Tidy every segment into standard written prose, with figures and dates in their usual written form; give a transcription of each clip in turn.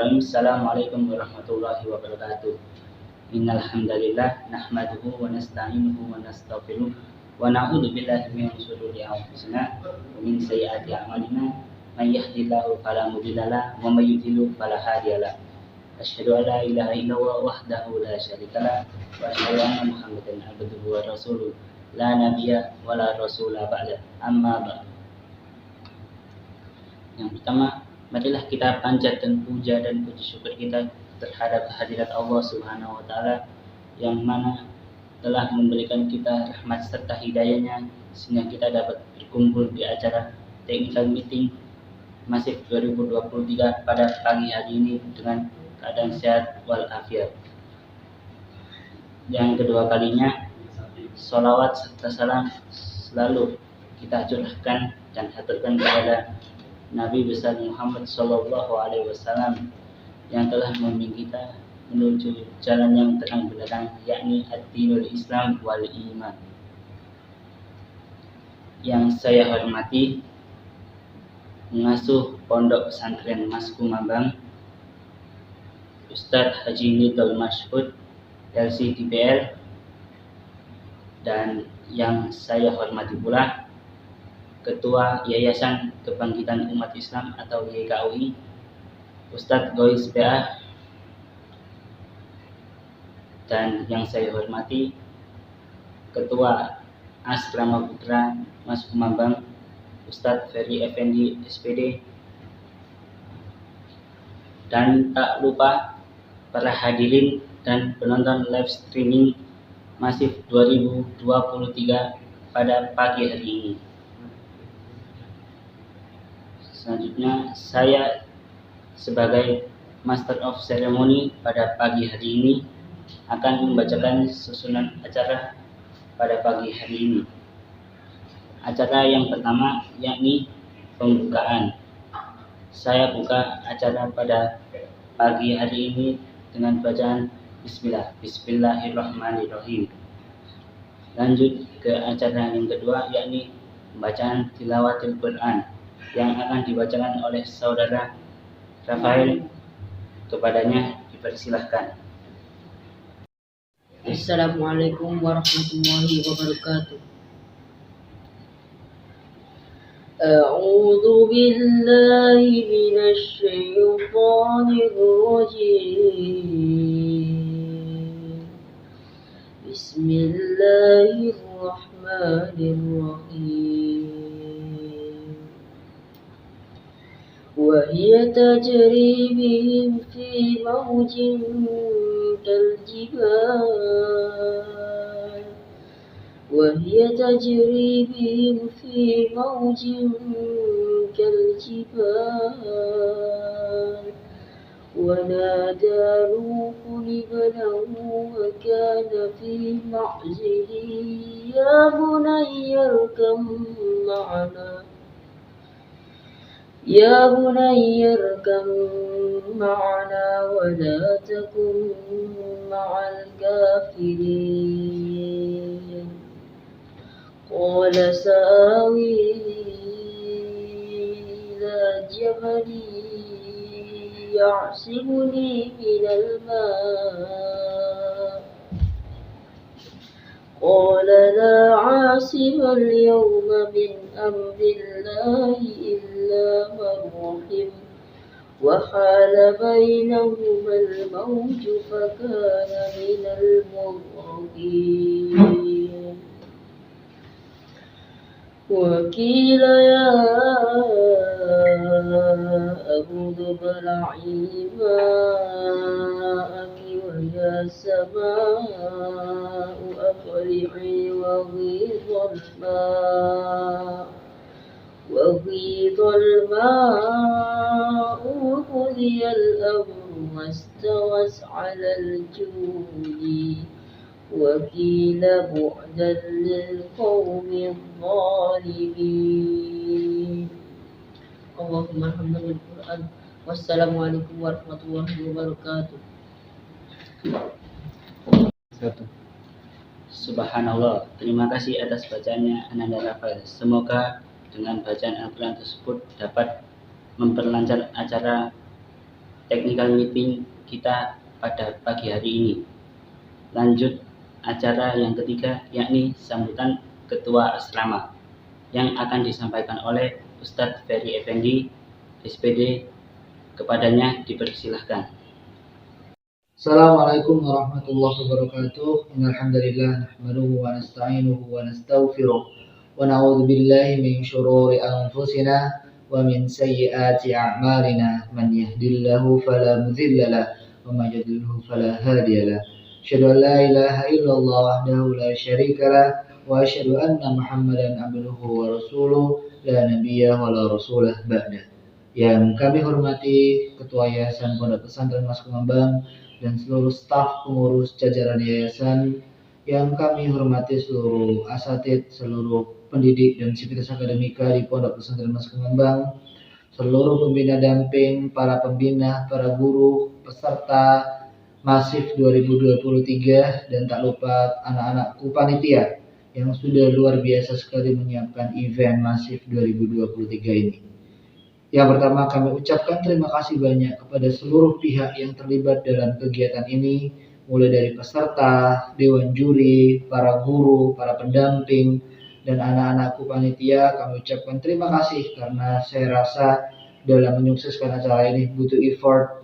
Bismillahirrahmanirrahim. Assalamualaikum warahmatullahi wabarakatuh. Innal hamdalillah nahmaduhu wa nasta'inuhu wa nastaghfiruh wa na'udzu billahi min shururi anfusina wa min sayyiati a'malina. May yahdihillahu fala mudhillalah wa may yudhlil fala hadiyalah. Asyhadu an la ilaha illallah wahdahu la syarikalah wa asyhadu anna Muhammadan abduhu wa rasuluh. La nabiyya wa la rasula ba'da. Amma ba'd. Yang pertama, marilah kita panjat dan puja dan puji syukur kita terhadap hadirat Allah Subhanahu wa Ta'ala yang mana telah memberikan kita rahmat serta hidayahnya sehingga kita dapat berkumpul di acara technical meeting Masif 2023 pada pagi hari ini dengan keadaan sehat walafiat. Yang kedua kalinya, sholawat serta salam selalu kita curahkan dan haturkan kepada Nabi besar Muhammad Sallallahu Alaihi Wasallam yang telah membimbing kita menuju jalan yang terang benderang, yakni ad-dinul Islam wal iman. Yang saya hormati pengasuh Pondok Pesantren Mas Kumambang, Ustadz Haji Nidul Masyhud LCDPR, dan yang saya hormati pula Ketua Yayasan Kebangkitan Umat Islam atau YKUI, Ustadz Gois BA, dan yang saya hormati Ketua Asrama Putra Mas Kumambang, Ustadz Ferry Effendi SPD, dan tak lupa para hadirin dan penonton live streaming Masif 2023 pada pagi hari ini. Selanjutnya, saya sebagai Master of Ceremony pada pagi hari ini akan membacakan susunan acara pada pagi hari ini. Acara yang pertama yakni pembukaan. Saya buka acara pada pagi hari ini dengan bacaan Bismillahirrahmanirrahim. Lanjut ke acara yang kedua yakni pembacaan tilawatil Quran yang akan dibacakan oleh saudara Rafael. Kepadanya dipersilahkan. Assalamualaikum warahmatullahi wabarakatuh. A'udzu billahi minasy syaithanir rajim. Bismillahirrahmanirrahim. وهي تجري بهم في موج كالجبال وهي تجري بهم في موج كالجبال ونادى نوح ابنه وكان في معزل يا بني اركب معنا ولا تكن مع الكافرين قال سآوي إلى جبل يعصمني من الماء قال لا عاصم اليوم من أمر الله إلا من رحم وحال بينهما الموج فكان من المغرقين وقيل يا أرض ابلعي ماءك ويا سماء أقلعي وغيض الماء وقضي الأمر واستوت على الجود وقيل بعدا للقوم الظالمين. اللهم ارحمنا بالقرآن. Wassalamualaikum warahmatullahi wabarakatuh. Subhanallah, terima kasih atas bacaannya Ananda Rafael. Semoga dengan bacaan Al-Quran tersebut dapat memperlancar acara technical meeting kita pada pagi hari ini. Lanjut acara yang ketiga, yakni sambutan Ketua Asrama yang akan disampaikan oleh Ustadz Ferry Effendi, SPD. Kepadanya dipersilahkan. Assalamualaikum warahmatullahi wabarakatuh. Innalhamdulillah nahmaduhu wa nasta'inuhu wa nastaghfiruh wa na'udzu billahi min syururi anfusina wa min sayyiati a'malina. Man yahdihillahu fala mudilla lahu wa may yudlilhu fala hadiya lahu. Asyhadu an la ilaha illallah wahdahu la syarika lahu wa asyhadu anna Muhammadan abduhu wa rasuluh la nabiyya wa la rasulah ba'da. Yang kami hormati Ketua Yayasan Pondok Pesantren Mas Kumambang dan seluruh staf pengurus jajaran yayasan, yang kami hormati seluruh asatid, seluruh pendidik dan sivitas akademika di Pondok Pesantren Mas Kumambang, seluruh pembina damping, para pembina, para guru, peserta Masif 2023, dan tak lupa anak-anakku panitia yang sudah luar biasa sekali menyiapkan event Masif 2023 ini. Yang pertama, kami ucapkan terima kasih banyak kepada seluruh pihak yang terlibat dalam kegiatan ini, mulai dari peserta, dewan juri, para guru, para pendamping, dan anak-anakku panitia. Kami ucapkan terima kasih karena saya rasa dalam menyukseskan acara ini butuh effort,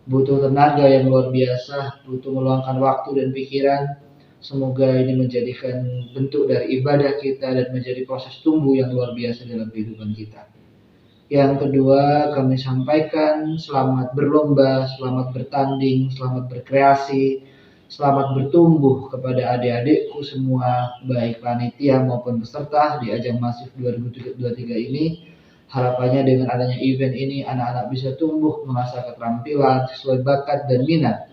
butuh tenaga yang luar biasa, butuh meluangkan waktu dan pikiran. Semoga ini menjadikan bentuk dari ibadah kita dan menjadi proses tumbuh yang luar biasa dalam kehidupan kita. Yang kedua, kami sampaikan selamat berlomba, selamat bertanding, selamat berkreasi, selamat bertumbuh kepada adik-adikku semua, baik panitia maupun peserta di ajang Masif 2023 ini. Harapannya dengan adanya event ini, anak-anak bisa tumbuh, mengasah keterampilan sesuai bakat dan minat,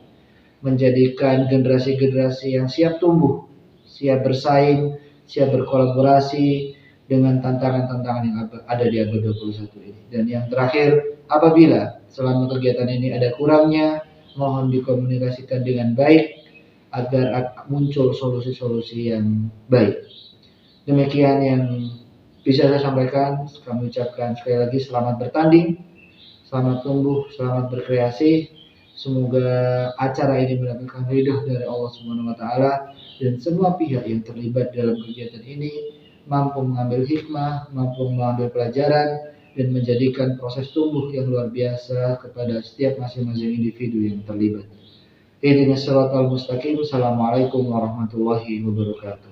menjadikan generasi-generasi yang siap tumbuh, siap bersaing, siap berkolaborasi dengan tantangan-tantangan yang ada di abad 21 ini. Dan yang terakhir, apabila selama kegiatan ini ada kurangnya, mohon dikomunikasikan dengan baik agar muncul solusi-solusi yang baik. Demikian yang bisa saya sampaikan. Kami ucapkan sekali lagi selamat bertanding, selamat tumbuh, selamat berkreasi. Semoga acara ini mendapatkan ridho dari Allah Subhanahu wa taala, dan semua pihak yang terlibat dalam kegiatan ini mampu mengambil hikmah, mampu mengambil pelajaran, dan menjadikan proses tumbuh yang luar biasa kepada setiap masing-masing individu yang terlibat. Ihdinas siratal mustaqim. Assalamualaikum warahmatullahi wabarakatuh.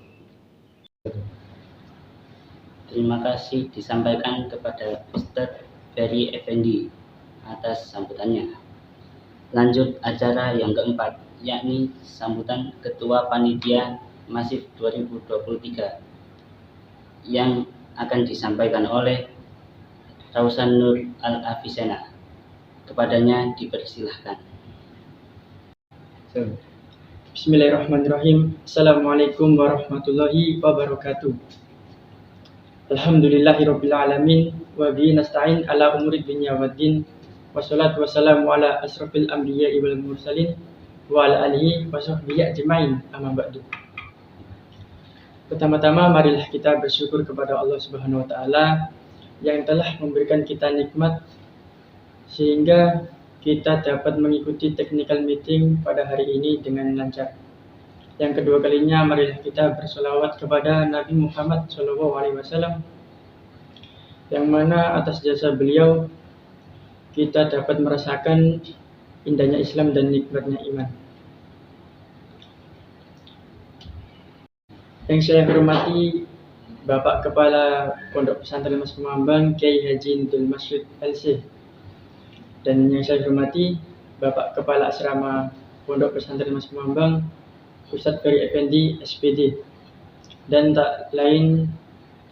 Terima kasih disampaikan kepada Ustadz Ferry Effendi atas sambutannya. Lanjut acara yang keempat, yakni sambutan Ketua Panitia Masif 2023 yang akan disampaikan oleh Rausan Nur Al-Afisena. Kepadanya dipersilahkan. Bismillahirrahmanirrahim. Assalamualaikum warahmatullahi wabarakatuh. Alhamdulillahirabbil alamin wa bihi nasta'in ala umuri dunya waddin. Wassalatu wassalamu ala asrofil anbiya'i wal mursalin wa ala alihi wa sahbihi ajma'in. Amma ba'du. Pertama-tama marilah kita bersyukur kepada Allah Subhanahu wa taala yang telah memberikan kita nikmat sehingga kita dapat mengikuti technical meeting pada hari ini dengan lancar. Yang kedua kalinya, marilah kita bersolawat kepada Nabi Muhammad SAW, yang mana atas jasa beliau kita dapat merasakan indahnya Islam dan nikmatnya iman. Yang saya hormati Bapak Kepala Pondok Pesantren Mas Kumambang, Kiai Haji Nudul Masjid LC. Dan yang saya hormati Bapak Kepala Asrama Pondok Pesantren Mas Kumambang, Ustadz Ferry Effendi, SPD. Dan tak lain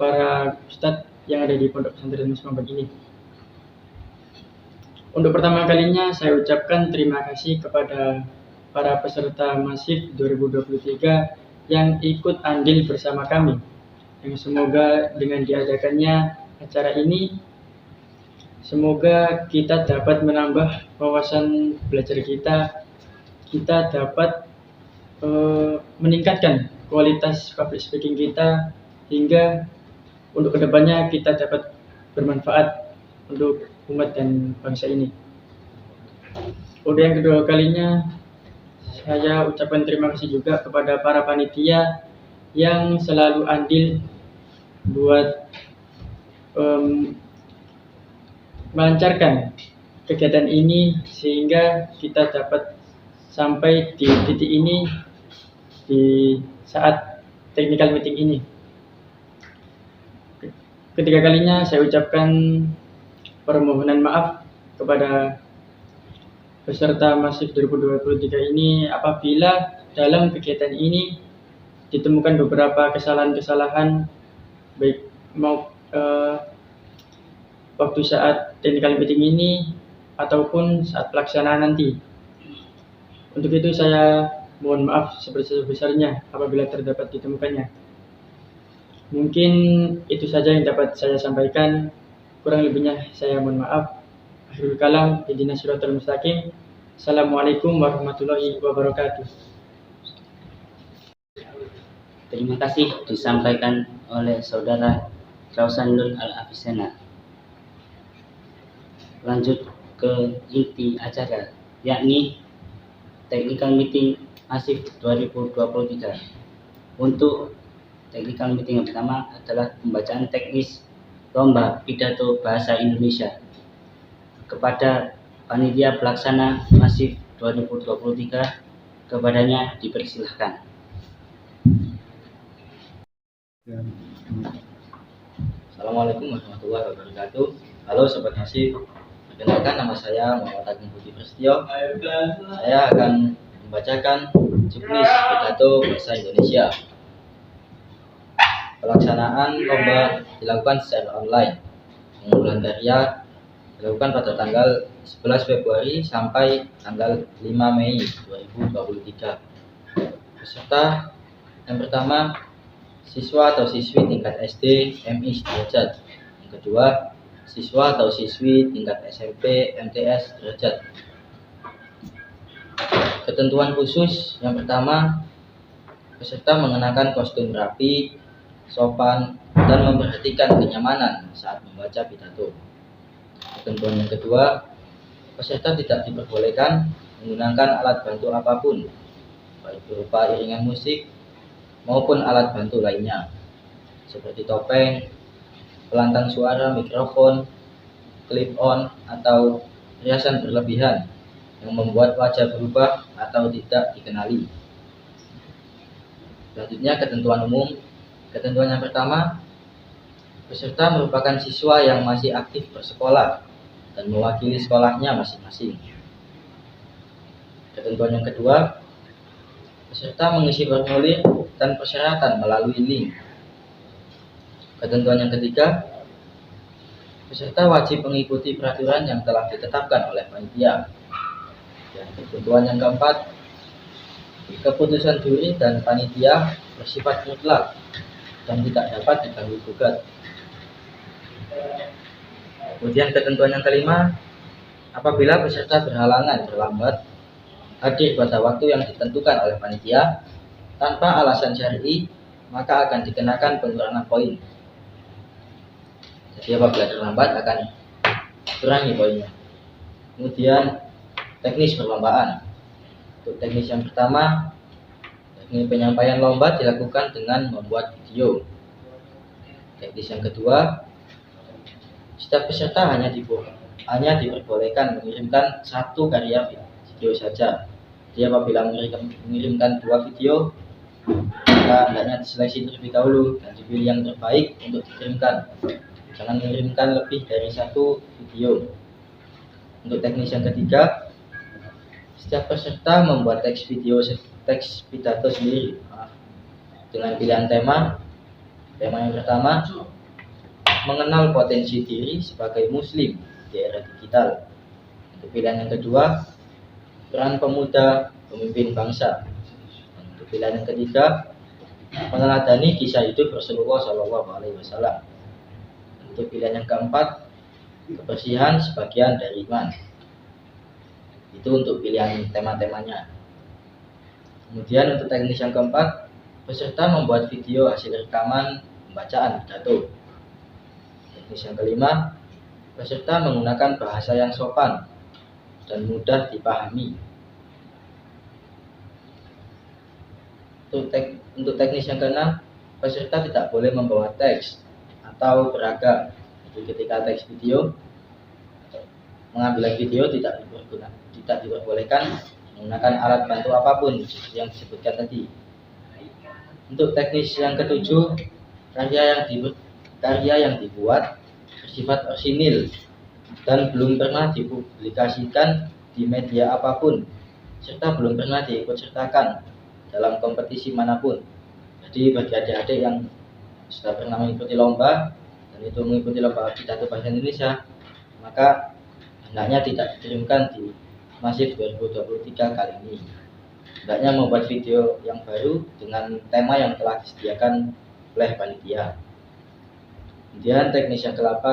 para ustadz yang ada di Pondok Pesantren Mas Kumambang ini. Untuk pertama kalinya saya ucapkan terima kasih kepada para peserta Masif 2023 yang ikut andil bersama kami, yang semoga dengan diadakannya acara ini, semoga kita dapat menambah wawasan belajar kita dapat meningkatkan kualitas public speaking kita, hingga untuk kedepannya kita dapat bermanfaat untuk umat dan bangsa ini. Untuk yang kedua kalinya, saya ucapkan terima kasih juga kepada para panitia yang selalu andil buat melancarkan kegiatan ini sehingga kita dapat sampai di titik ini di saat technical meeting ini. Ketiga kalinya saya ucapkan permohonan maaf kepada peserta Masif 2023 ini apabila dalam kegiatan ini ditemukan beberapa kesalahan-kesalahan baik waktu saat technical meeting ini ataupun saat pelaksanaan nanti. Untuk itu saya mohon maaf sebesar-besarnya apabila terdapat ditemukannya. Mungkin itu saja yang dapat saya sampaikan. Kurang lebihnya saya mohon maaf. Akhirul kalam, ihdinas siratal mustaqim. Assalamualaikum warahmatullahi wabarakatuh. Terima kasih disampaikan oleh saudara Rausanul Al-Afisena. Lanjut ke inti acara, yakni technical meeting Masif 2023. Untuk technical meeting yang pertama adalah pembacaan teknis lomba pidato bahasa Indonesia. Kepada panitia pelaksana Masif 2023, kepadanya dipersilahkan. Assalamualaikum warahmatullahi wabarakatuh. Halo Sobat Masif, perkenalkan nama saya Muhammad Agung Budi Prasetyo. Saya akan membacakan juknis pidato bahasa Indonesia. Pelaksanaan lomba dilakukan secara online. Pengumpulan karya dilakukan pada tanggal 11 Februari sampai tanggal 5 Mei 2023. Peserta yang pertama, siswa atau siswi tingkat SD MI sederajat. Yang kedua, siswa atau siswi tingkat SMP MTS derajat. Ketentuan khusus yang pertama, peserta mengenakan kostum rapi, sopan, dan memperhatikan kenyamanan saat membaca pidato. Ketentuan yang kedua, peserta tidak diperbolehkan menggunakan alat bantu apapun, baik berupa iringan musik maupun alat bantu lainnya, seperti topeng, pelantang suara, mikrofon, clip-on, atau hiasan berlebihan yang membuat wajah berubah atau tidak dikenali. Selanjutnya, ketentuan umum. Ketentuan yang pertama, peserta merupakan siswa yang masih aktif bersekolah dan mewakili sekolahnya masing-masing. Ketentuan yang kedua, peserta mengisi formulir dan persyaratan melalui link. Ketentuan yang ketiga, peserta wajib mengikuti peraturan yang telah ditetapkan oleh panitia. Dan ketentuan yang keempat, keputusan juri dan panitia bersifat mutlak dan tidak dapat diganggu gugat. Kemudian ketentuan yang kelima, apabila peserta berhalangan terlambat hadir pada waktu yang ditentukan oleh panitia tanpa alasan syar'i, maka akan dikenakan pengurangan poin. Jadi apabila terlambat akan kurangi poinnya. Kemudian teknis perlombaan. Untuk teknis yang pertama, teknis penyampaian lomba dilakukan dengan membuat video. Teknis yang kedua, setiap peserta hanya diperbolehkan mengirimkan satu karya video saja. Jadi apabila mengirimkan dua video, maka hendaknya diseleksi terlebih dahulu dan dipilih yang terbaik untuk dikirimkan. Jangan mengirimkan lebih dari satu video. Untuk teknis yang ketiga, setiap peserta membuat teks pidato sendiri dengan pilihan tema. Tema yang pertama, mengenal potensi diri sebagai muslim di era digital. Untuk pilihan yang kedua, peran pemuda pemimpin bangsa. Untuk pilihan yang ketiga, meneladani kisah hidup Rasulullah SAW. Untuk pilihan yang keempat, kebersihan sebagian dari iman. Itu untuk pilihan tema-temanya. Kemudian untuk teknis yang keempat, peserta membuat video hasil rekaman pembacaan pidato. Teknis yang kelima, peserta menggunakan bahasa yang sopan dan mudah dipahami. Untuk teknis yang keenam, peserta tidak boleh membawa teks atau beragam. Jadi ketika teks video, mengambil video tidak diperbolehkan menggunakan alat bantu apapun yang disebutkan tadi. Untuk teknis yang ketujuh, karya yang dibuat bersifat orisinil dan belum pernah dipublikasikan di media apapun, serta belum pernah diikutsertakan dalam kompetisi manapun. Jadi bagi adik-adik yang sudah pernah mengikuti lomba dan itu mengikuti lomba pidato bahasa Indonesia, maka hendaknya tidak dikirimkan di Masif 2023 kali ini. Hendaknya membuat video yang baru dengan tema yang telah disediakan oleh panitia. Kemudian teknis yang ke-8,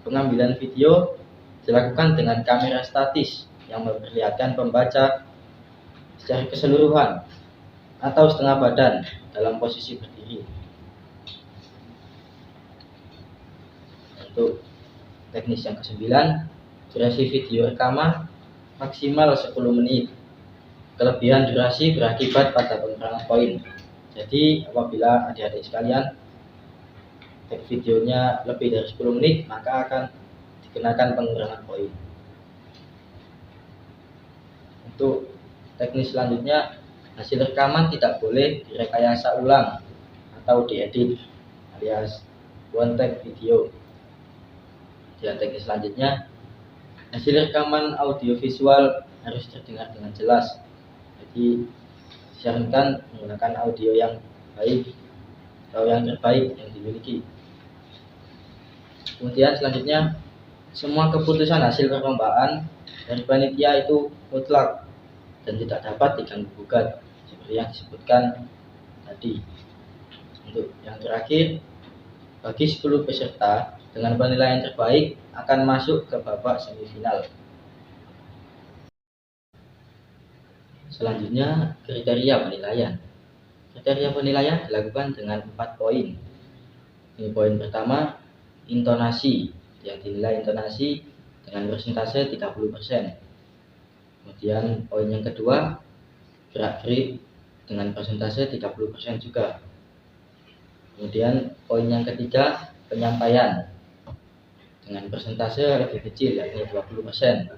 pengambilan video dilakukan dengan kamera statis yang memperlihatkan pembaca secara keseluruhan atau setengah badan dalam posisi berdiri. Untuk teknis yang ke-9, durasi video rekaman maksimal 10 menit. Kelebihan durasi berakibat pada pengurangan poin. Jadi apabila adik-adik sekalian tag videonya lebih dari 10 menit, maka akan dikenakan pengurangan poin. Untuk teknis selanjutnya, hasil rekaman tidak boleh direkayasa ulang atau diedit alias one take video. Dan teknis selanjutnya, hasil rekaman audiovisual harus terdengar dengan jelas. Jadi disarankan menggunakan audio yang baik atau yang terbaik yang dimiliki. Kemudian selanjutnya, semua keputusan hasil perlombaan dari panitia itu mutlak dan tidak dapat diganggu gugat seperti yang disebutkan tadi. Untuk yang terakhir, bagi 10 peserta dengan penilaian terbaik akan masuk ke babak semifinal. Selanjutnya, kriteria penilaian. Kriteria penilaian dilakukan dengan 4 poin. Ini poin pertama, intonasi, yang dinilai intonasi dengan persentase 30%. Kemudian poin yang kedua, gerak-gerik dengan persentase 30% juga. Kemudian poin yang ketiga, penyampaian dengan persentase lebih kecil, yakni 20%.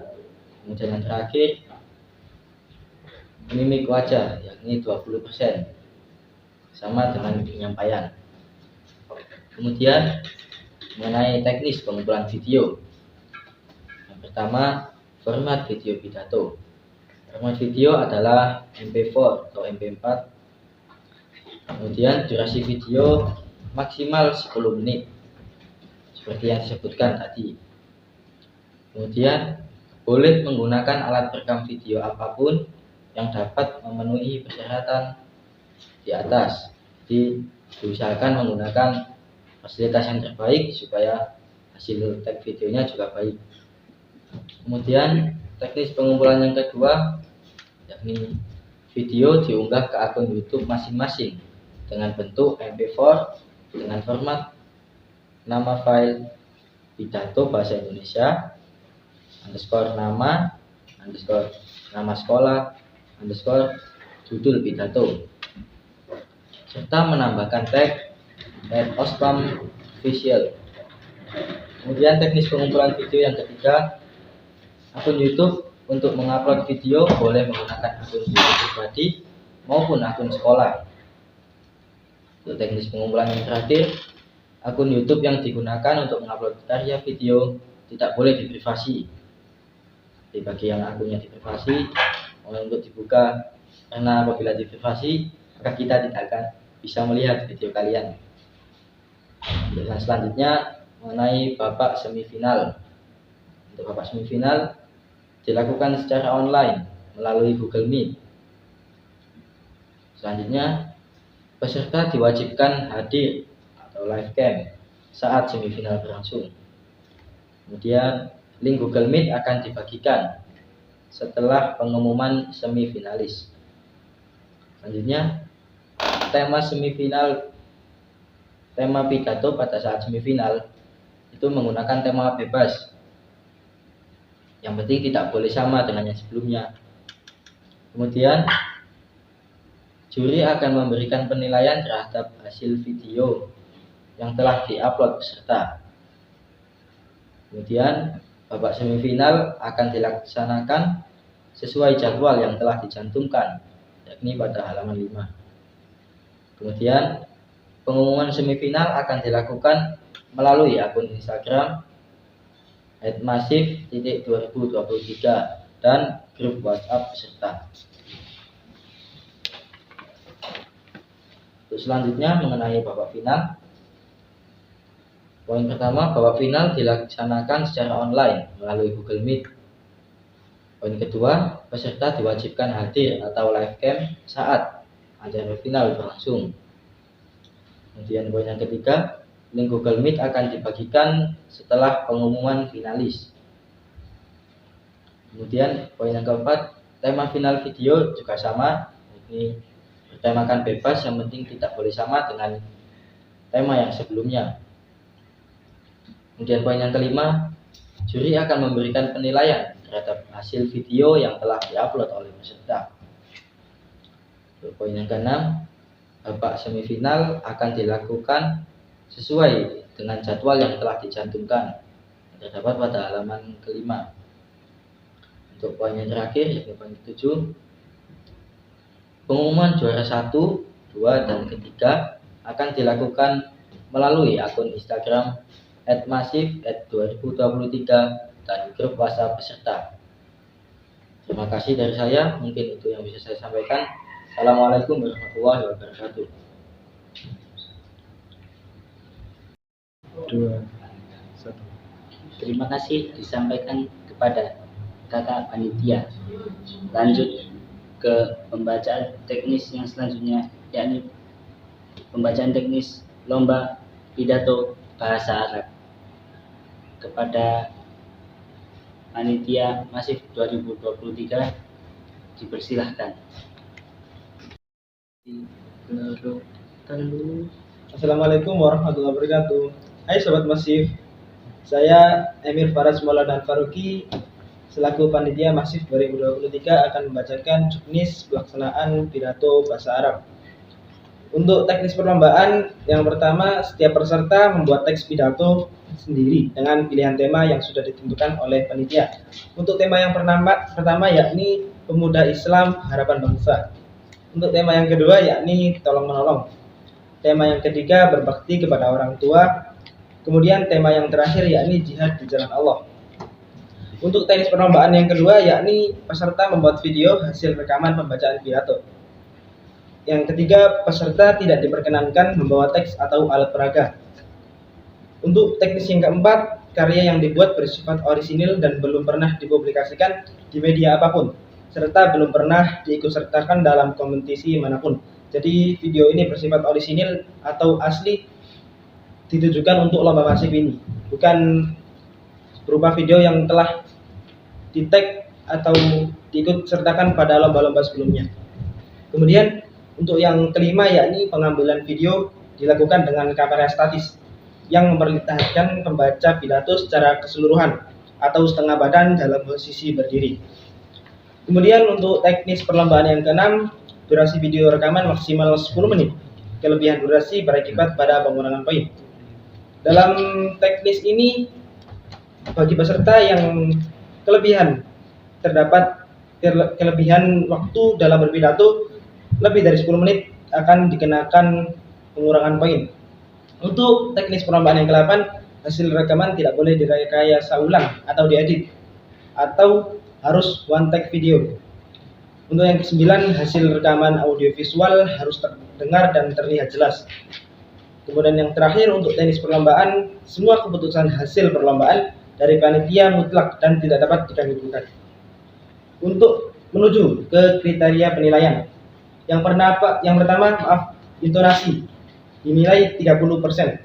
Kemudian yang terakhir, mimik wajah, yakni 20%, sama dengan penyampaian. Kemudian mengenai teknis pengumpulan video. Yang pertama, format video pidato. Format video adalah MP4 atau MP4. Kemudian durasi video maksimal 10 menit seperti yang disebutkan tadi. Kemudian boleh menggunakan alat perekam video apapun yang dapat memenuhi persyaratan di atas. Jadi diusahakan menggunakan fasilitas yang terbaik supaya hasil tag videonya juga baik. Kemudian teknis pengumpulan yang kedua, yakni video diunggah ke akun YouTube masing-masing dengan bentuk MP4 dengan format nama file pidato bahasa Indonesia _nama _nama sekolah judul pidato, serta menambahkan tag @ospam official. Kemudian teknis pengumpulan video yang ketiga, akun YouTube untuk mengupload video boleh menggunakan akun YouTube pribadi maupun akun sekolah. Untuk teknis pengumpulan yang terakhir, akun YouTube yang digunakan untuk mengupload karya video tidak boleh diprivasi. Jadi bagi yang akunnya diprivasi, untuk dibuka, karena apabila diprivasi maka kita tidak akan bisa melihat video kalian. Dan selanjutnya mengenai babak semifinal. Untuk babak semifinal dilakukan secara online melalui Google Meet. Selanjutnya, peserta diwajibkan hadir atau live cam saat semifinal berlangsung. Kemudian link Google Meet akan dibagikan setelah pengumuman semifinalis. Selanjutnya, tema pidato pada saat semifinal itu menggunakan tema bebas. Yang penting tidak boleh sama dengan yang sebelumnya. Kemudian juri akan memberikan penilaian terhadap hasil video yang telah diupload peserta. Kemudian babak semifinal akan dilaksanakan sesuai jadwal yang telah dicantumkan, yakni pada halaman 5. Kemudian pengumuman semifinal akan dilakukan melalui akun Instagram @masif.2023 dan grup WhatsApp peserta. Untuk selanjutnya mengenai babak final. Poin pertama, babak final dilaksanakan secara online melalui Google Meet. Poin kedua, peserta diwajibkan hadir atau live cam saat acara final berlangsung. Kemudian poin yang ketiga, link Google Meet akan dibagikan setelah pengumuman finalis. Kemudian poin yang keempat, tema final video juga sama. Ini bertemakan bebas, yang penting tidak boleh sama dengan tema yang sebelumnya. Kemudian poin yang kelima, juri akan memberikan penilaian terhadap hasil video yang telah diupload oleh peserta. Poin yang keenam, babak semifinal akan dilakukan sesuai dengan jadwal yang telah dicantumkan, terdapat pada halaman kelima. Untuk poin yang terakhir, yaitu poin ke-7, pengumuman juara 1, 2, dan ketiga akan dilakukan melalui akun Instagram @masif@2023 dan grup WhatsApp peserta. Terima kasih dari saya, mungkin itu yang bisa saya sampaikan. Assalamualaikum warahmatullahi wabarakatuh. 2, 1. Terima kasih disampaikan kepada kakak panitia. Lanjut ke pembacaan teknis yang selanjutnya, yakni pembacaan teknis lomba pidato bahasa Arab. Kepada panitia Masif 2023 dipersilahkan. Assalamualaikum warahmatullahi wabarakatuh. Hai Sobat Masif, saya Emir Faraz Maulana Faruqi selaku panitia Masif 2023 akan membacakan juknis pelaksanaan pidato bahasa Arab. Untuk teknis perlombaan, yang pertama, setiap peserta membuat teks pidato sendiri dengan pilihan tema yang sudah ditentukan oleh panitia. Untuk tema yang pertama yakni Pemuda Islam Harapan Bangsa. Untuk tema yang kedua yakni Tolong Menolong. Tema yang ketiga Berbakti kepada orang tua. Kemudian tema yang terakhir yakni Jihad di Jalan Allah. Untuk teknis perlombaan yang kedua yakni peserta membuat video hasil rekaman pembacaan pidato. Yang ketiga, peserta tidak diperkenankan membawa teks atau alat peraga. Untuk teknis yang keempat, karya yang dibuat bersifat orisinil dan belum pernah dipublikasikan di media apapun, serta belum pernah diikutsertakan dalam kompetisi manapun. Jadi video ini bersifat orisinil atau asli, ditujukan untuk lomba masif ini, bukan berupa video yang telah di-tag atau diikutsertakan pada lomba-lomba sebelumnya. Kemudian untuk yang kelima yakni pengambilan video dilakukan dengan kamera statis yang memperlihatkan pembaca pidato secara keseluruhan atau setengah badan dalam posisi berdiri. Kemudian untuk teknis perlombaan yang keenam, durasi video rekaman maksimal 10 menit. Kelebihan durasi berakibat pada pengurangan poin. Dalam teknis ini, bagi peserta yang terdapat kelebihan waktu dalam berpidato lebih dari 10 menit akan dikenakan pengurangan poin. Untuk teknis perlombaan yang ke-8, hasil rekaman tidak boleh direkayasa ulang atau diedit, atau harus one take video. Untuk yang ke-9, hasil rekaman audiovisual harus terdengar dan terlihat jelas. Kemudian yang terakhir, untuk teknis perlombaan, semua keputusan hasil perlombaan dari panitia mutlak dan tidak dapat diganggu-gugat. Untuk menuju ke kriteria penilaian, yang pertama, intonasi dinilai 30%,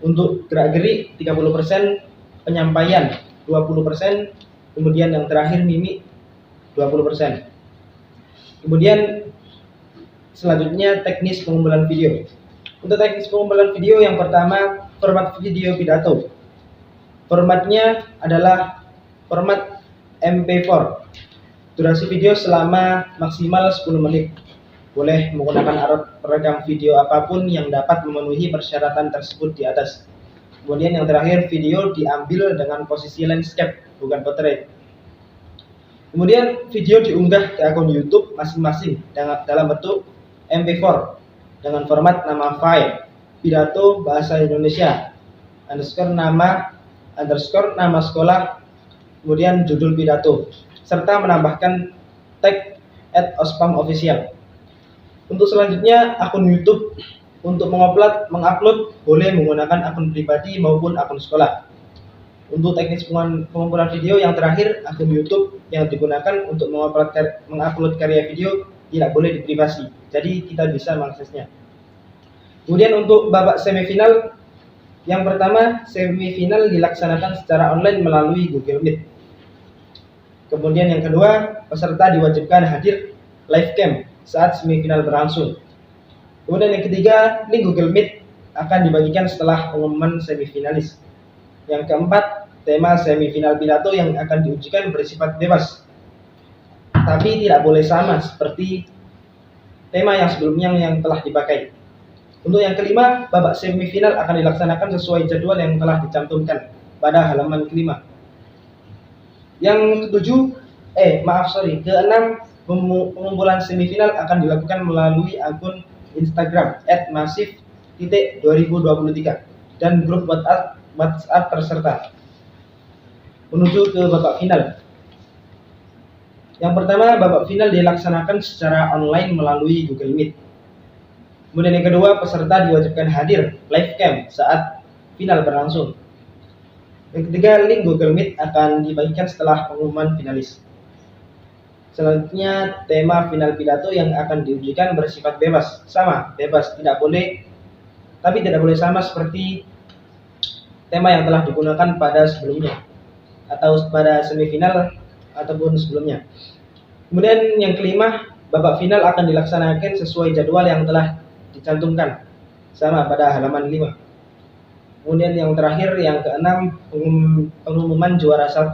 untuk gerak-gerik 30%, penyampaian 20%, kemudian yang terakhir mimik 20%. Kemudian selanjutnya teknis pengumpulan video. Untuk teknis pengumpulan video yang pertama, format video pidato. Formatnya adalah format MP4. Durasi video selama maksimal 10 menit. Boleh menggunakan alat perekam video apapun yang dapat memenuhi persyaratan tersebut di atas. Kemudian yang terakhir, video diambil dengan posisi landscape, bukan portrait. Kemudian video diunggah ke akun YouTube masing-masing dalam bentuk MP4 dengan format nama file, pidato bahasa Indonesia, _nama sekolah, kemudian judul pidato, serta menambahkan tag @ospam_official. Untuk selanjutnya, akun YouTube untuk mengupload boleh menggunakan akun pribadi maupun akun sekolah. Untuk teknis pengumpulan video yang terakhir, akun YouTube yang digunakan untuk mengupload karya video tidak boleh diprivasi, jadi kita bisa mengaksesnya. Kemudian untuk babak semifinal, yang pertama, semifinal dilaksanakan secara online melalui Google Meet. Kemudian yang kedua, peserta diwajibkan hadir live cam saat semifinal berlangsung. Kemudian yang ketiga, link Google Meet akan dibagikan setelah pengumuman semifinalis. Yang keempat, tema semifinal pidato yang akan diujikan bersifat bebas, tapi tidak boleh sama seperti tema yang sebelumnya yang telah dipakai. Untuk yang kelima, babak semifinal akan dilaksanakan sesuai jadwal yang telah dicantumkan pada halaman kelima. Yang keenam, pengumpulan semifinal akan dilakukan melalui akun Instagram @masif_2023 dan grup WhatsApp peserta menuju ke babak final. Yang pertama, babak final dilaksanakan secara online melalui Google Meet. Kemudian yang kedua, peserta diwajibkan hadir live cam saat final berlangsung. Yang ketiga, link Google Meet akan dibagikan setelah pengumuman finalis. Selanjutnya, tema final pidato yang akan diujikan bersifat bebas. Sama, bebas, tidak boleh sama seperti tema yang telah digunakan pada sebelumnya atau pada semifinal ataupun sebelumnya. Kemudian yang kelima, babak final akan dilaksanakan sesuai jadwal yang telah dicantumkan sama pada halaman 5. Kemudian yang terakhir, yang keenam, pengumuman juara 1,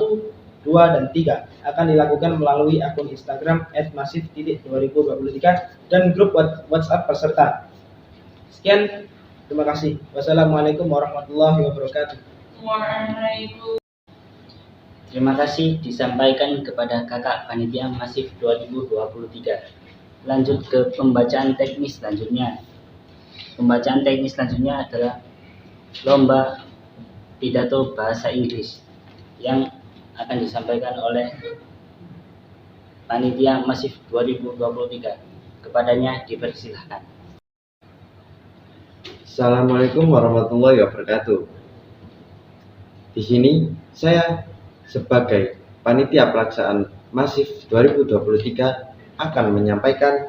2, dan 3 akan dilakukan melalui akun Instagram @masif_2023 dan grup WhatsApp peserta. Sekian, terima kasih. Wassalamualaikum warahmatullahi wabarakatuh. Terima kasih disampaikan kepada kakak panitia Masif 2023. Lanjut ke pembacaan teknis selanjutnya. Pembacaan teknis selanjutnya adalah lomba pidato bahasa Inggris yang akan disampaikan oleh panitia Masif 2023. Kepadanya dipersilahkan. Assalamualaikum warahmatullahi wabarakatuh. Di sini saya sebagai panitia pelaksanaan Masif 2023 akan menyampaikan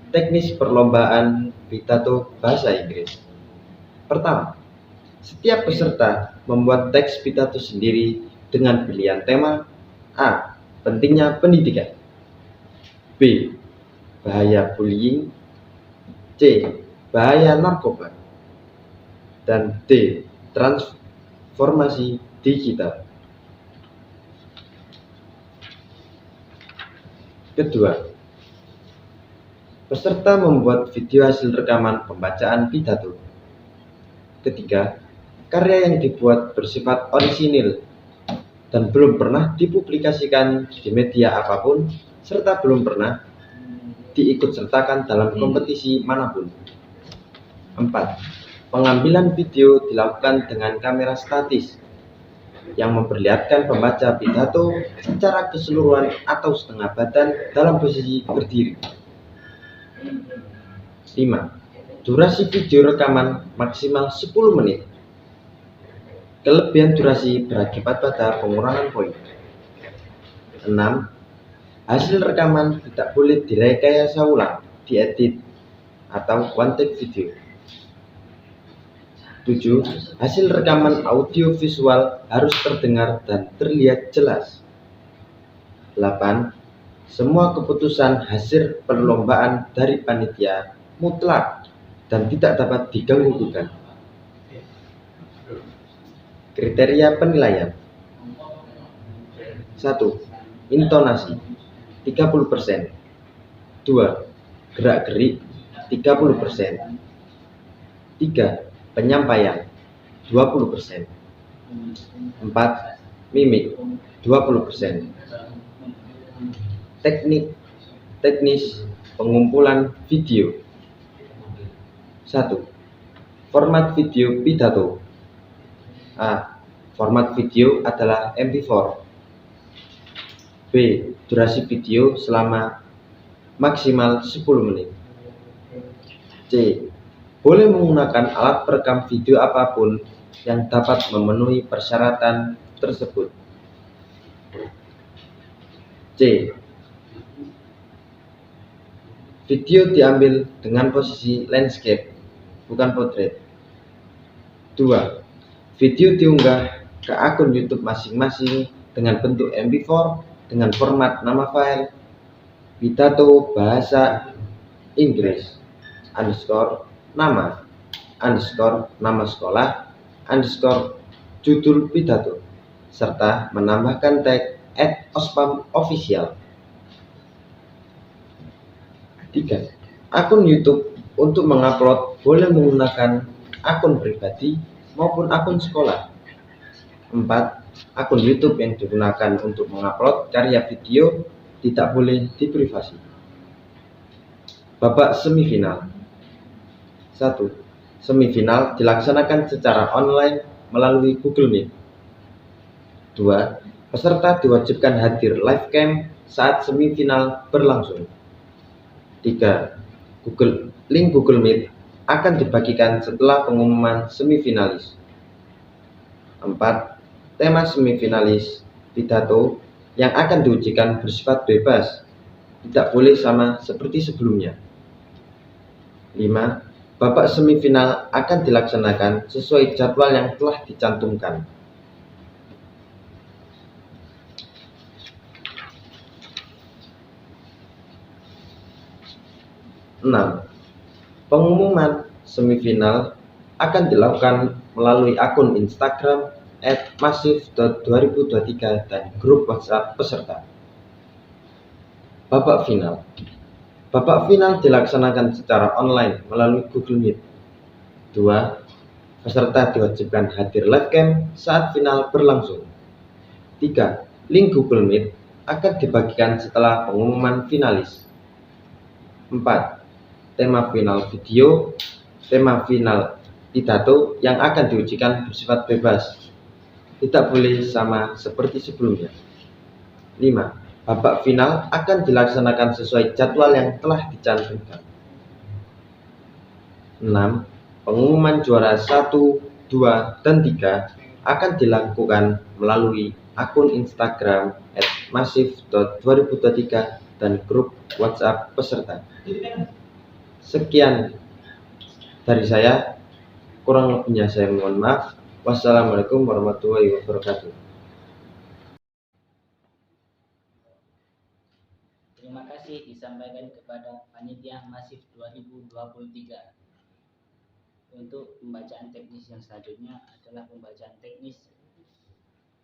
teknis perlombaan pidato bahasa Inggris. Pertama, setiap peserta membuat teks pidato sendiri dengan pilihan tema A. Pentingnya pendidikan, B. Bahaya bullying, C. Bahaya narkoba, dan D. Transformasi digital. Kedua, peserta membuat video hasil rekaman pembacaan pidato. Ketiga, karya yang dibuat bersifat orisinil dan belum pernah dipublikasikan di media apapun, serta belum pernah diikutsertakan dalam kompetisi manapun. 4. Pengambilan video dilakukan dengan kamera statis yang memperlihatkan pembaca pidato secara keseluruhan atau setengah badan dalam posisi berdiri. 5. Durasi video rekaman maksimal 10 menit. Kelebihan durasi berakibat pada pengurangan poin. 6. Hasil rekaman tidak boleh direkayasa ulang, diedit, atau one take video. 7. Hasil rekaman audio visual harus terdengar dan terlihat jelas. 8. Semua keputusan hasil perlombaan dari panitia mutlak dan tidak dapat diganggu-gugat. Kriteria penilaian. 1. intonasi 30%. 2. Gerak-gerik 30%. 3. Penyampaian 20%. 4. Mimik 20%. Teknis pengumpulan video. 1. Format video pidato. A. Format video adalah MP4. B. Durasi video selama maksimal 10 menit. C. Boleh menggunakan alat perekam video apapun yang dapat memenuhi persyaratan tersebut. C. Video diambil dengan posisi landscape, bukan portrait. 2. Video diunggah ke akun YouTube masing-masing dengan bentuk MP4 dengan format nama file pidato bahasa Inggris _nama _nama sekolah _judul pidato serta menambahkan tag @ospam_official. 3. Akun YouTube untuk mengupload boleh menggunakan akun pribadi maupun akun sekolah. 4. Akun YouTube yang digunakan untuk mengupload karya video tidak boleh diprivasi. Babak semifinal. 1. Semifinal dilaksanakan secara online melalui Google Meet. 2. Peserta diwajibkan hadir live cam saat semifinal berlangsung. 3. Link Google Meet akan dibagikan setelah pengumuman semifinalis. 4. Tema semifinalis pidato yang akan diujikan bersifat bebas, tidak boleh sama seperti sebelumnya. 5. Babak semifinal akan dilaksanakan sesuai jadwal yang telah dicantumkan. Pengumuman semifinal akan dilakukan melalui akun Instagram @masif.2023 dan grup WhatsApp peserta. Babak final. Babak final dilaksanakan secara online melalui Google Meet. 2. Peserta diwajibkan hadir live cam saat final berlangsung. 3. Link Google Meet akan dibagikan setelah pengumuman finalis. 4. Tema final video, tema final pidato yang akan diujikan bersifat bebas, tidak boleh sama seperti sebelumnya. 5. Babak final akan dilaksanakan sesuai jadwal yang telah dicantumkan. 6. Pengumuman juara 1, 2, dan 3 akan dilakukan melalui akun Instagram @masif.2023 dan grup WhatsApp peserta. Sekian dari saya, kurang lebihnya saya mohon maaf. Wassalamualaikum warahmatullahi wabarakatuh. Terima kasih disampaikan kepada panitia Masif 2023. Untuk pembacaan teknis yang selanjutnya adalah pembacaan teknis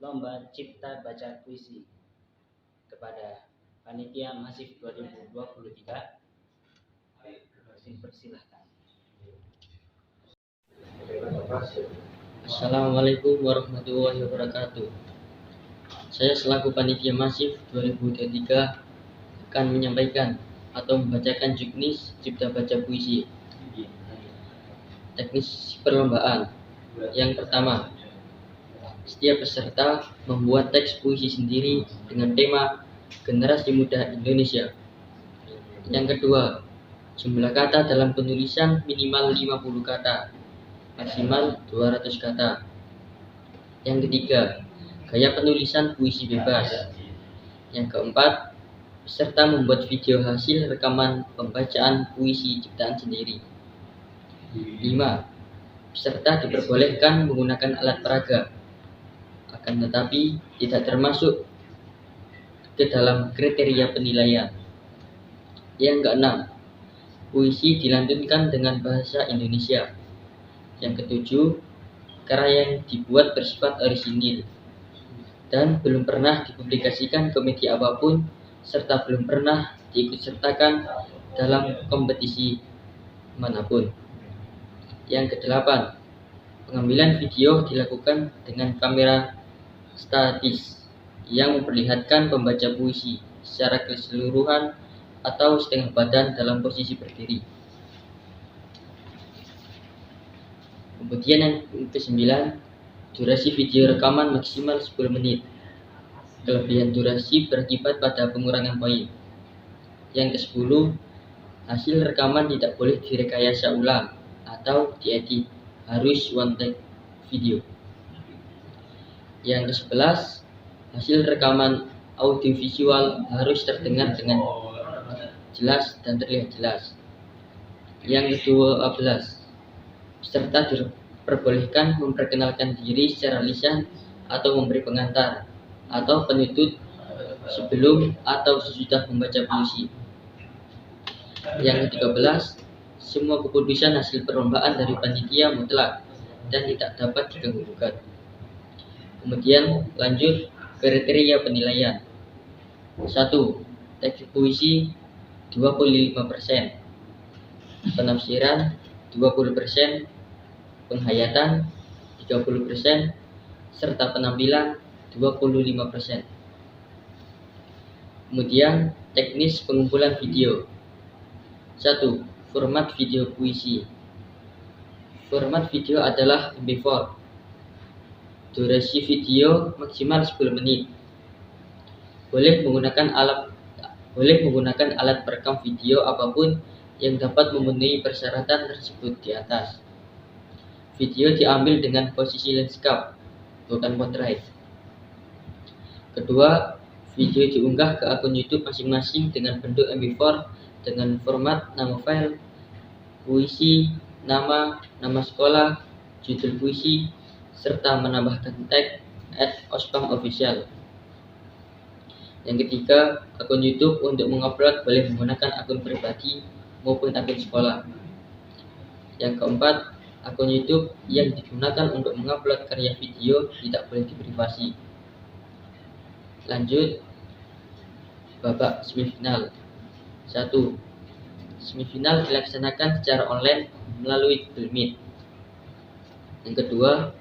lomba cipta baca puisi kepada panitia Masif 2023. Persilahkan. Assalamualaikum warahmatullahi wabarakatuh. Saya selaku panitia Masif 2023 akan menyampaikan atau membacakan juknis cipta baca puisi. Teknis perlombaan. Yang pertama, setiap peserta membuat teks puisi sendiri dengan tema Generasi Muda Indonesia. Yang kedua, jumlah kata dalam penulisan minimal 50 kata, maksimal 200 kata. Yang ketiga, gaya penulisan puisi bebas. Yang keempat, peserta membuat video hasil rekaman pembacaan puisi ciptaan sendiri. 5. Peserta diperbolehkan menggunakan alat peraga, akan tetapi tidak termasuk ke dalam kriteria penilaian. Yang keenam, puisi dilantunkan dengan bahasa Indonesia. Yang ketujuh, karya yang dibuat bersifat orisinil. dan belum pernah dipublikasikan ke media apapun serta belum pernah diikutsertakan dalam kompetisi manapun. Yang kedelapan, pengambilan video dilakukan dengan kamera statis yang memperlihatkan pembaca puisi secara keseluruhan atau setengah badan dalam posisi berdiri. Kemudian yang ke-9, durasi video rekaman maksimal 10 menit. Kelebihan durasi berakibat pada pengurangan poin. Yang ke-10, hasil rekaman tidak boleh direkayasa ulang atau diedit, harus one take video. Yang ke-11, hasil rekaman audiovisual harus terdengar dengan jelas dan terlihat jelas. Yang ke-12, peserta diperbolehkan memperkenalkan diri secara lisan atau memberi pengantar atau penutur sebelum atau sesudah membaca puisi. Yang ke-13, semua keputusan hasil perlombaan dari panitia mutlak dan tidak dapat diganggu-gugat. Kemudian lanjut kriteria penilaian. 1. Teks puisi 25%, penafsiran 20%, penghayatan 30%, serta penampilan 25%. Kemudian teknis pengumpulan video. 1. Format video puisi. Format video adalah MP4. Durasi video maksimal 10 menit. Boleh menggunakan alat perekam video apapun yang dapat memenuhi persyaratan tersebut di atas. Video diambil dengan posisi landscape, bukan portrait. Kedua, video diunggah ke akun YouTube masing-masing dengan bentuk MP4 dengan format nama file, puisi, nama sekolah, judul puisi, serta menambahkan tag @ospam_official. Yang ketiga, akun YouTube untuk mengupload boleh menggunakan akun pribadi maupun akun sekolah. Yang keempat, akun YouTube yang digunakan untuk mengupload karya video tidak boleh diprivasi. Lanjut, babak semifinal. 1. Semifinal dilaksanakan secara online melalui Google Meet. Yang kedua,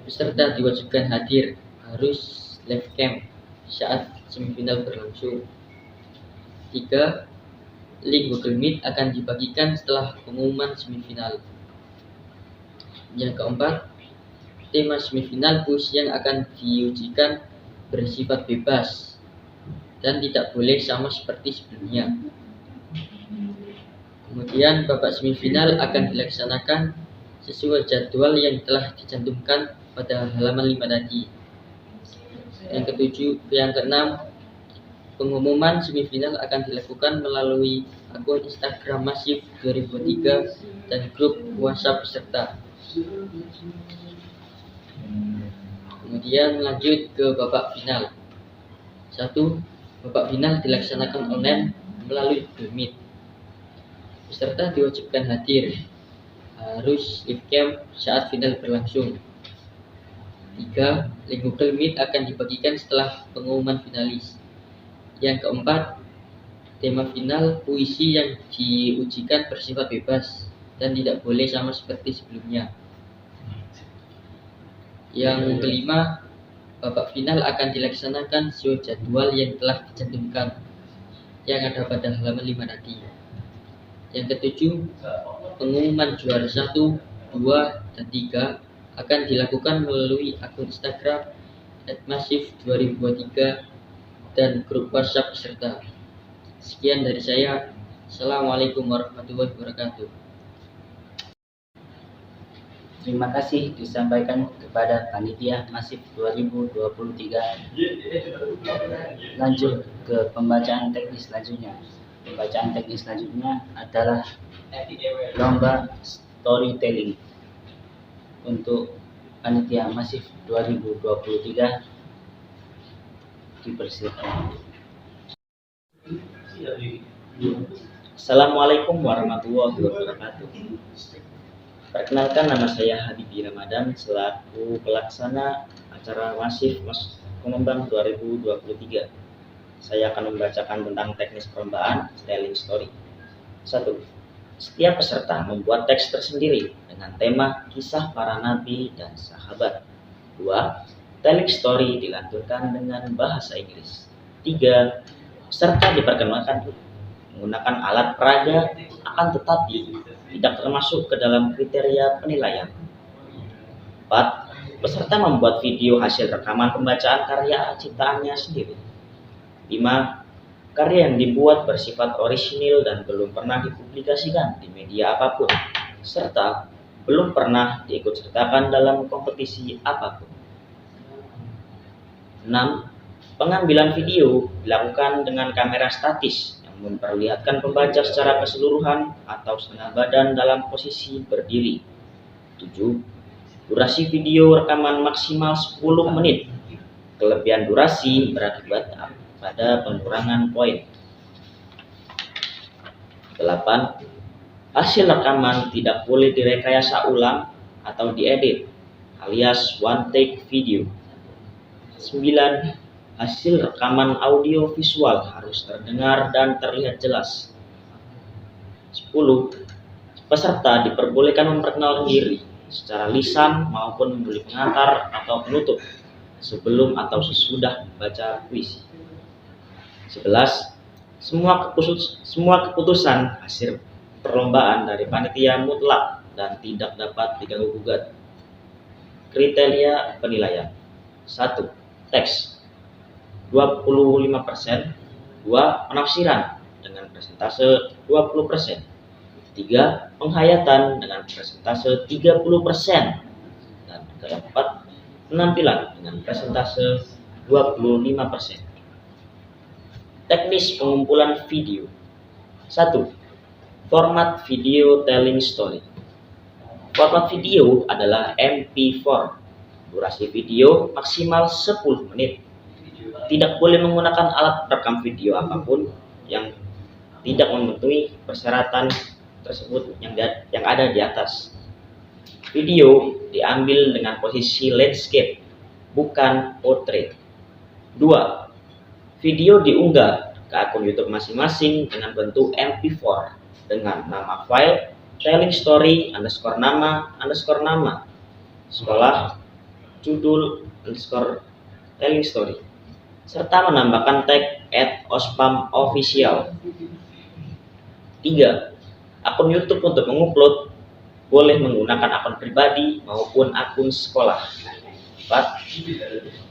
peserta diwajibkan hadir, harus live cam saat semifinal berlangsung. 3. Link Google Meet akan dibagikan setelah pengumuman semifinal. Yang keempat, tema semifinal puisi yang akan diujikan bersifat bebas dan tidak boleh sama seperti sebelumnya. Kemudian babak semifinal akan dilaksanakan sesuai jadwal yang telah dicantumkan pada halaman 5 tadi. Yang keenam, pengumuman semifinal akan dilakukan melalui akun Instagram Masif 2023 dan grup WhatsApp peserta. Kemudian lanjut ke babak final. 1. Babak final dilaksanakan online melalui Google Meet. Peserta diwajibkan hadir, harus live cam saat final berlangsung. 3. Link Google Meet akan dibagikan setelah pengumuman finalis. Yang keempat, tema final puisi yang diujikan bersifat bebas dan tidak boleh sama seperti sebelumnya. Yang kelima, babak final akan dilaksanakan sesuai jadwal yang telah dicantumkan yang ada pada halaman 5 tadi. Yang ketujuh, pengumuman juara 1, 2, dan 3 akan dilakukan melalui akun Instagram @masif2023 dan grup WhatsApp peserta. Sekian dari saya. Assalamualaikum warahmatullahi wabarakatuh. Terima kasih disampaikan kepada panitia Masif 2023. Lanjut ke pembacaan teknis selanjutnya. Pembacaan teknis selanjutnya adalah lomba storytelling untuk panitia Masif 2023. Dipersilakan. Assalamualaikum warahmatullahi wabarakatuh. Perkenalkan, nama saya Habibi Ramadan selaku pelaksana acara Masif Pengembang 2023. Saya akan membacakan tentang teknis perlombaan telling story. 1. Setiap peserta membuat teks tersendiri dengan tema kisah para nabi dan sahabat. 2. Telling story dilanturkan dengan bahasa Inggris. 3. Peserta diperkenalkan menggunakan alat peraga, akan tetapi tidak termasuk ke dalam kriteria penilaian. 4. Peserta membuat video hasil rekaman pembacaan karya ciptaannya sendiri. 5. Karya yang dibuat bersifat orisinil dan belum pernah dipublikasikan di media apapun, serta belum pernah diikutsertakan dalam kompetisi apapun. 6. Pengambilan video dilakukan dengan kamera statis yang memperlihatkan pembaca secara keseluruhan atau setengah badan dalam posisi berdiri. 7. Durasi video rekaman maksimal 10 menit. Kelebihan durasi berakibat pada pengurangan poin. 8. Hasil rekaman tidak boleh direkayasa ulang atau diedit, alias one take video. 9. Hasil rekaman audio visual harus terdengar dan terlihat jelas. 10. Peserta diperbolehkan memperkenalkan diri secara lisan maupun memberi pengantar atau penutup sebelum atau sesudah membaca puisi. 11. Semua keputusan hasil perlombaan dari panitia mutlak dan tidak dapat diganggu-gugat. Kriteria penilaian. 1. Teks 25%. 2. Penafsiran dengan persentase 20%. 3. Penghayatan dengan persentase 30%. Dan keempat, penampilan dengan persentase 25%. Teknis pengumpulan video. 1. Format video telling story. Format video adalah MP4. Durasi video maksimal 10 menit. Tidak boleh menggunakan alat perekam video apapun yang tidak memenuhi persyaratan tersebut yang ada di atas. Video diambil dengan posisi landscape, bukan portrait. 2. Video diunggah ke akun YouTube masing-masing dengan bentuk MP4 dengan nama file telling story _nama sekolah judul _telling story serta menambahkan tag @ospam_official. 3. Akun YouTube untuk mengupload boleh menggunakan akun pribadi maupun akun sekolah. 4.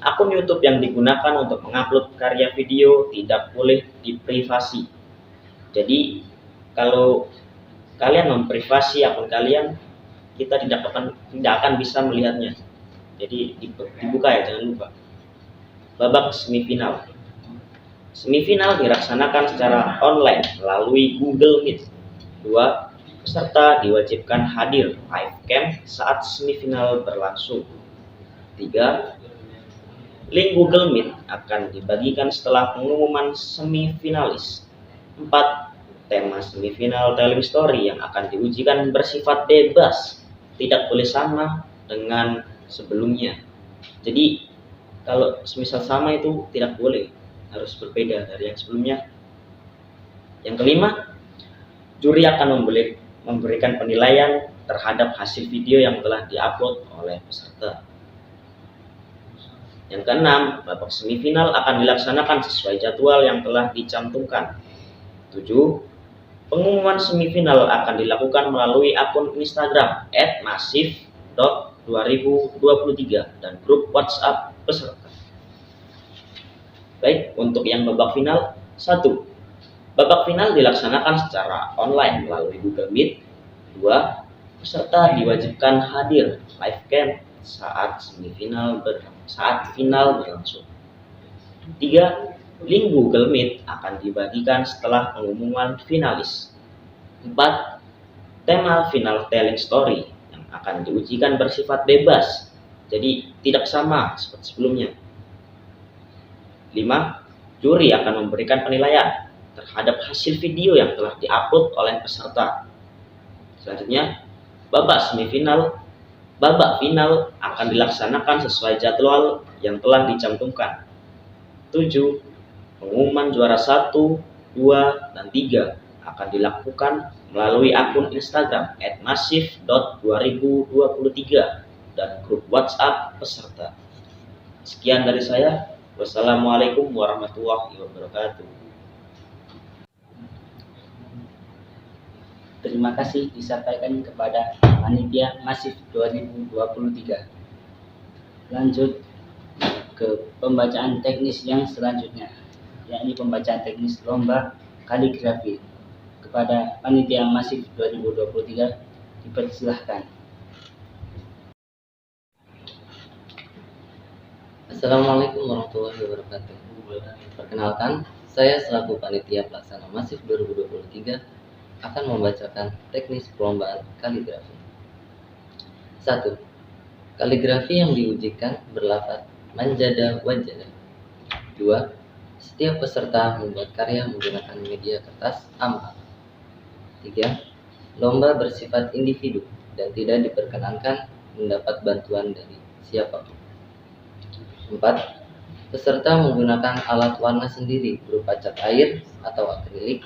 Akun YouTube yang digunakan untuk mengupload karya video tidak boleh diprivasi. Jadi kalau kalian memprivasi akun kalian, kita tidak akan bisa melihatnya. Jadi dibuka ya, jangan lupa. Babak semifinal. Semifinal dilaksanakan secara online melalui Google Meet. 2. Peserta diwajibkan hadir live cam saat semifinal berlangsung. 3. Link Google Meet akan dibagikan setelah pengumuman semifinalis. 4. Tema semifinal telling story yang akan diujikan bersifat bebas, tidak boleh sama dengan sebelumnya. Jadi kalau semisal sama itu tidak boleh, harus berbeda dari yang sebelumnya. Yang kelima, juri akan memberikan penilaian terhadap hasil video yang telah diupload oleh peserta. Yang keenam, babak semifinal akan dilaksanakan sesuai jadwal yang telah dicantumkan. 7. Pengumuman semifinal akan dilakukan melalui akun Instagram @masif.2023 dan grup WhatsApp peserta. Baik, untuk yang babak final. 1. Babak final dilaksanakan secara online melalui Google Meet. 2. Peserta diwajibkan hadir live cam saat final berlangsung. 3. Link Google Meet akan dibagikan setelah pengumuman finalis. 4. Tema final telling story yang akan diujikan bersifat bebas, jadi tidak sama seperti sebelumnya. 5. Juri akan memberikan penilaian terhadap hasil video yang telah diupload oleh peserta. Selanjutnya, babak final akan dilaksanakan sesuai yang telah dicantumkan. 7. Pengumuman juara 1, 2, dan 3 akan dilakukan melalui akun Instagram @masif.2023 dan grup WhatsApp peserta. Sekian dari saya. Wassalamualaikum warahmatullahi wabarakatuh. Terima kasih disampaikan kepada panitia Masif 2023. Lanjut ke pembacaan teknis yang selanjutnya, yakni pembacaan teknis lomba kaligrafi. Kepada panitia Masif 2023 dipersilahkan. Assalamualaikum warahmatullahi wabarakatuh. Perkenalkan, saya selaku panitia pelaksana Masif 2023 akan membacakan teknis perlombaan kaligrafi. 1. Kaligrafi yang diujikan berlafaz manjada wajada. 2. Setiap peserta membuat karya menggunakan media kertas A4. 3. Lomba bersifat individu dan tidak diperkenankan mendapat bantuan dari siapapun. 4. Peserta menggunakan alat warna sendiri berupa cat air atau akrilik,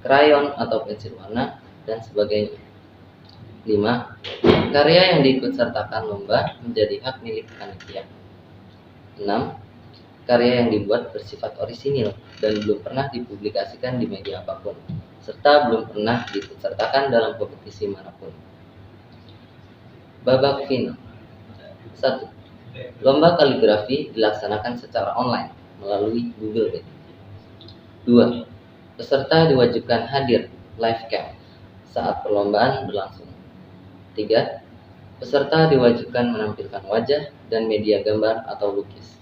krayon atau pensil warna, dan sebagainya. 5. Karya yang diikutsertakan lomba menjadi hak milik panitia. 6. Karya yang dibuat bersifat orisinil dan belum pernah dipublikasikan di media apapun, serta belum pernah diikutsertakan dalam kompetisi manapun. Babak final. 1. Lomba kaligrafi dilaksanakan secara online melalui Google Meet. 2. Peserta diwajibkan hadir live cam saat perlombaan berlangsung. 3. Peserta diwajibkan menampilkan wajah dan media gambar atau lukis.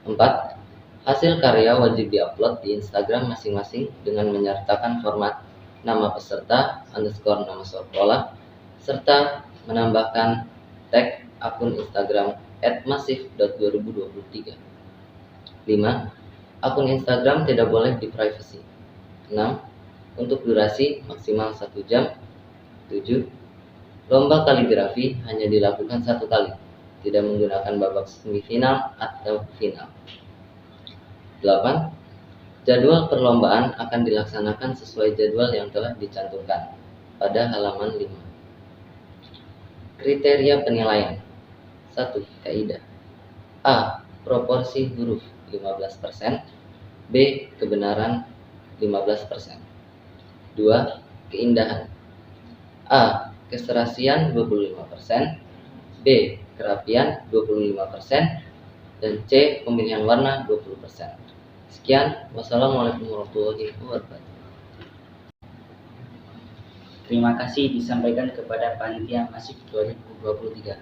4. Hasil karya wajib diupload di Instagram masing-masing dengan menyertakan format nama peserta _ nama sekolah serta menambahkan tag akun Instagram @masif.2023. 5. Akun Instagram tidak boleh di-privacy. 6. Untuk durasi maksimal 1 jam. 7. Lomba kaligrafi hanya dilakukan 1 kali, tidak menggunakan babak semifinal atau final. 8. Jadwal perlombaan akan dilaksanakan sesuai jadwal yang telah dicantumkan pada halaman 5. Kriteria penilaian. 1. Kaidah. A. Proporsi huruf 15%. B. Kebenaran 15%. 2. Keindahan. A. Keserasian 25%. B. Kerapian 25%. Dan C. Pemilihan warna 20%. Sekian. Wassalamualaikum warahmatullahi wabarakatuh. Terima kasih disampaikan kepada panitia Masif 2023.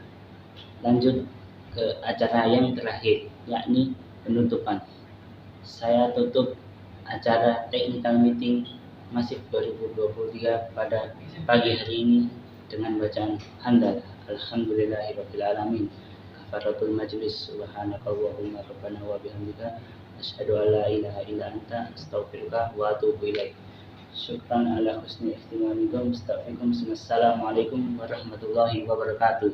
Lanjut ke acara yang terakhir, yakni penutupan. Saya tutup acara technical meeting Masif 2023 pada pagi hari ini dengan bacaan hamdalah. Alhamdulillahirabbil alamin. Kafaratul majlis, subhanakallahumma rabbana wa bihamdika asyhadu an la ilaha illa anta astaghfiruka wa atubu ilaik. Syukran ala husni ihtimamikum. Assalamualaikum warahmatullahi wabarakatuh.